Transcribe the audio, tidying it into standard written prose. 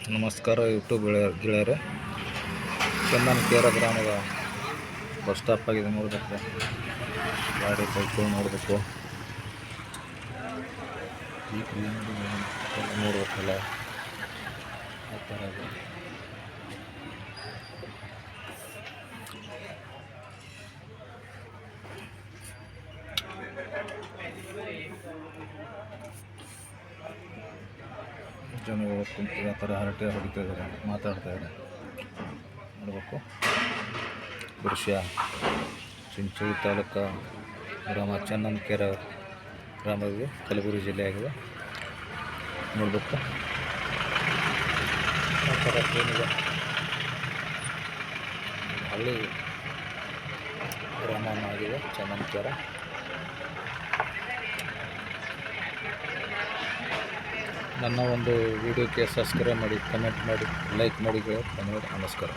ನಮಸ್ಕಾರ ಯೂಟ್ಯೂಬ್ ಗೆಳೆಯರೆ. ಚಂದನಕೇರ ಗ್ರಾಮದ ಬಸ್ ಸ್ಟಾಪ್ ಆಗಿದೆ. ನೋಡಬೇಕು, ಗಾಡಿ ಸೈಕಲ್ ನೋಡಬೇಕು, ನೋಡ್ಬೇಕಲ್ಲ ಆ ಥರ ಇದೆ. ಜನಗಳು ಕುಂತು ಆ ಥರ ಹರಟೆ ಹೊಡಿತಾ ಇದ್ದಾರೆ, ಮಾತಾಡ್ತಾ ಇದ್ದಾರೆ. ನೋಡಬೇಕು ದೃಶ್ಯ ಚಿಂಚೋಳಿ ತಾಲೂಕು ಗ್ರಾಮ ಚನ್ನನಕೇರ ಗ್ರಾಮವಿದೆ, ಕಲಬುರಗಿ ಜಿಲ್ಲೆ ಆಗಿದೆ. ನೋಡಬೇಕು ಆ ಥರ ಏನಿದೆ. ಹಳ್ಳಿ ಗ್ರಾಮ ಆಗಿದೆ ಚನ್ನನಕೇರ. ನನ್ನ ಒಂದು ವಿಡಿಯೋಕ್ಕೆ ಸಬ್ಸ್ಕ್ರೈಬ್ ಮಾಡಿ, ಕಮೆಂಟ್ ಮಾಡಿ, ಲೈಕ್ ಮಾಡಿ. ಧನ್ಯವಾದ, ನಮಸ್ಕಾರ.